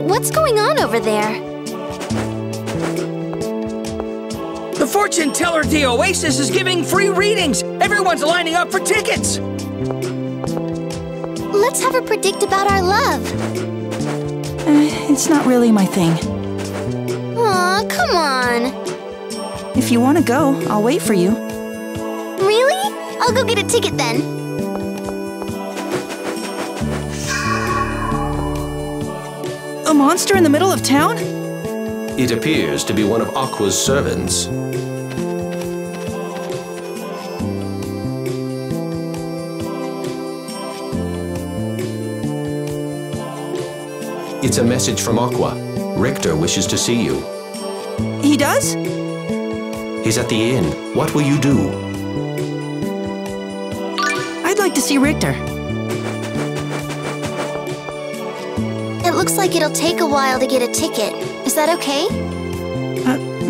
What's going on over there? The fortune teller at the Oasis is giving free readings. Everyone's lining up for tickets. Let's have her predict about our love. It's not really my thing. Aw, come on. If you want to go, I'll wait for you. Really? I'll go get a ticket then. A monster in the middle of town? It appears to be one of Aqua's servants. It's a message from Aqua. Richter wishes to see you. He does? He's at the inn. What will you do? I'd like to see Richter. It looks like it'll take a while to get a ticket. Is that okay?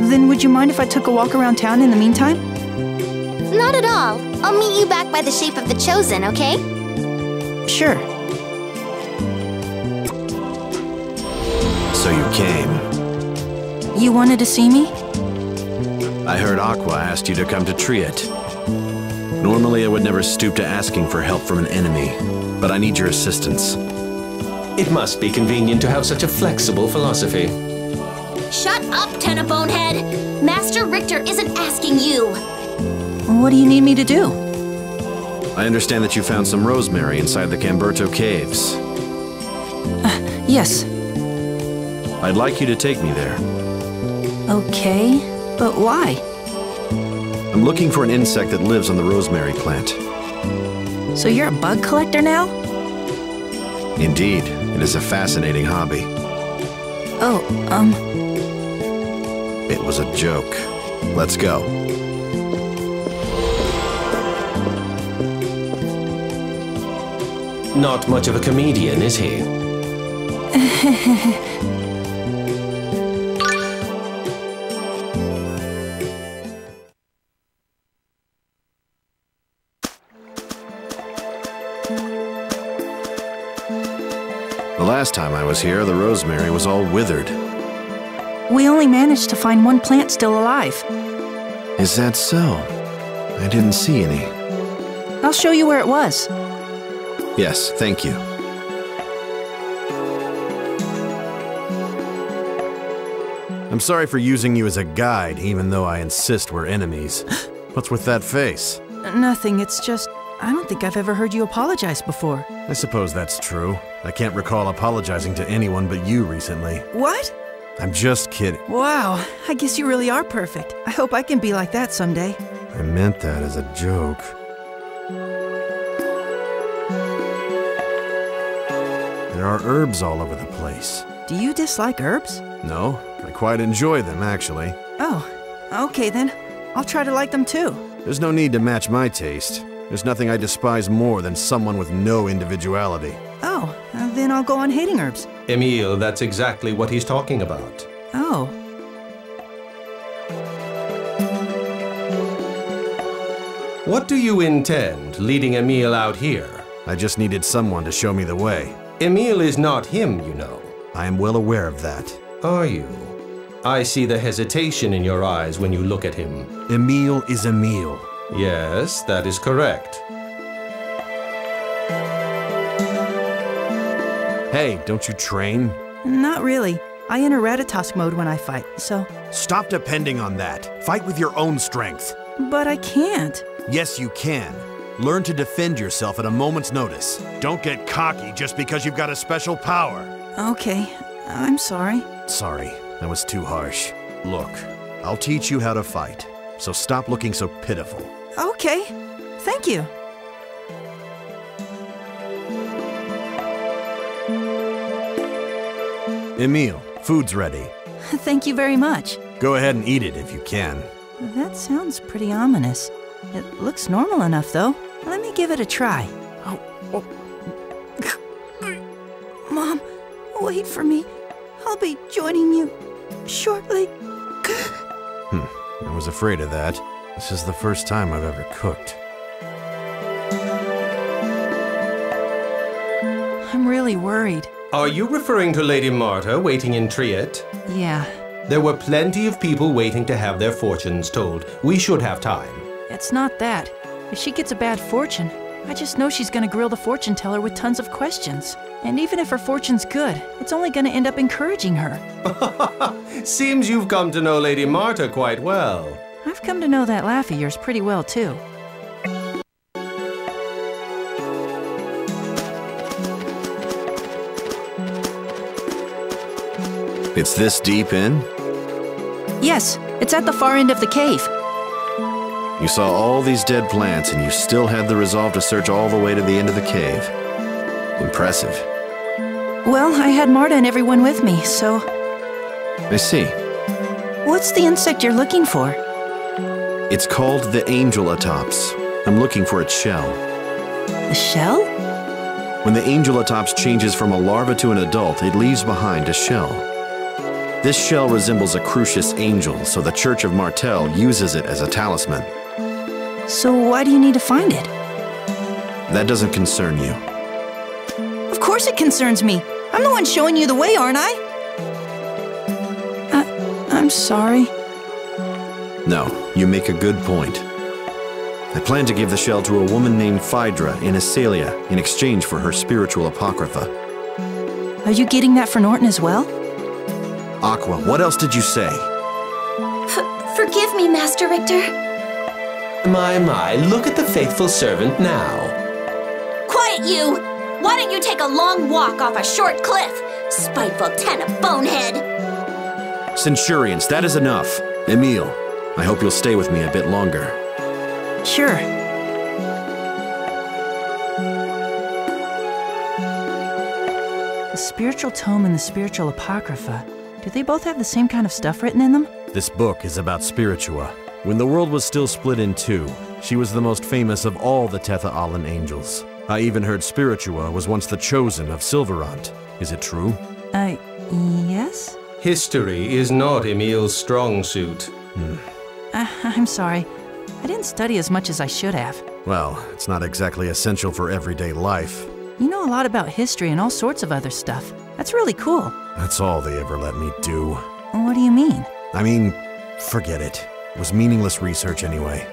Then would you mind if I took a walk around town in the meantime? Not at all. I'll meet you back by the Shape of the Chosen, okay? Sure. So you came. You wanted to see me? I heard Aqua asked you to come to Triet. Normally I would never stoop to asking for help from an enemy, but I need your assistance. It must be convenient to have such a flexible philosophy. Shut up, Tenna Bonehead! Master Richter isn't asking you. What do you need me to do? I understand that you found some Rosemary inside the Camberto caves. Yes. I'd like you to take me there. Okay, but why? I'm looking for an insect that lives on the Rosemary plant. So you're a bug collector now? Indeed, it is a fascinating hobby. Oh, It was a joke. Let's go. Not much of a comedian, is he? The last time I was here, the Rosemary was all withered. we only managed to find one plant still alive. Is that so? I didn't see any. I'll show you where it was. Yes, thank you. I'm sorry for using you as a guide, even though I insist we're enemies. What's with that face? Nothing, it's just, I don't think I've ever heard you apologize before. I suppose that's true. I can't recall apologizing to anyone but you recently. What? I'm just kidding. Wow, I guess you really are perfect. I hope I can be like that someday. I meant that as a joke. There are herbs all over the place. Do you dislike herbs? No, I quite enjoy them, actually. Oh, okay then. I'll try to like them too. There's no need to match my taste. There's nothing I despise more than someone with no individuality. Oh, then I'll go on hating herbs. Emile, that's exactly what he's talking about. Oh. What do you intend, leading Emile out here? I just needed someone to show me the way. Emile is not him, you know. I am well aware of that. Are you? I see the hesitation in your eyes when you look at him. Emile is Emile. Yes, that is correct. Hey, don't you train? Not really. I enter Ratatosk mode when I fight, so... Stop depending on that. Fight with your own strength. But I can't. Yes, you can. Learn to defend yourself at a moment's notice. Don't get cocky just because you've got a special power. Okay, I'm sorry. Sorry, that was too harsh. Look, I'll teach you how to fight, so stop looking so pitiful. Okay, thank you. Emile, food's ready. Thank you very much. Go ahead and eat it if you can. That sounds pretty ominous. It looks normal enough, though. Let me give it a try. Oh. Mom, wait for me. I'll be joining you shortly. I was afraid of that. This is the first time I've ever cooked. I'm really worried. Are you referring to Lady Marta waiting in Triet? Yeah, There were plenty of people waiting to have their fortunes told. We should have time. it's not that. If she gets a bad fortune, I just know she's gonna grill the fortune teller with tons of questions. And even if her fortune's good, it's only gonna end up encouraging her. Seems you've come to know Lady Marta quite well. I've come to know that laugh of yours pretty well, too. It's this deep in? Yes, it's at the far end of the cave. You saw all these dead plants and you still had the resolve to search all the way to the end of the cave. Impressive. Well, I had Marta and everyone with me, so... I see. What's the insect you're looking for? It's called the Angelatops. I'm looking for its shell. The shell? When the Angelatops changes from a larva to an adult, it leaves behind a shell. This shell resembles a crucius angel, so the Church of Martel uses it as a talisman. So why do you need to find it? That doesn't concern you. Of course it concerns me. I'm the one showing you the way, aren't I? I'm sorry. No, you make a good point. I plan to give the shell to a woman named Phaedra in Assalia in exchange for her spiritual apocrypha. Are you getting that for Norton as well? Aqua, what else did you say? Forgive me, Master Richter. My, look at the faithful servant now. Quiet, you! Why don't you take a long walk off a short cliff? Spiteful bonehead! Centurions, that is enough. Emile, I hope you'll stay with me a bit longer. Sure. The spiritual tome and the spiritual apocrypha, do they both have the same kind of stuff written in them? This book is about Spiritua. When the world was still split in two, she was the most famous of all the Thousaaands angels. I even heard Spiritua was once the chosen of Silverant. Is it true? Yes? History is not Emile's strong suit. I'm sorry. I didn't study as much as I should have. Well, it's not exactly essential for everyday life. You know a lot about history and all sorts of other stuff. That's really cool. That's all they ever let me do. What do you mean? I mean, forget it. It was meaningless research anyway.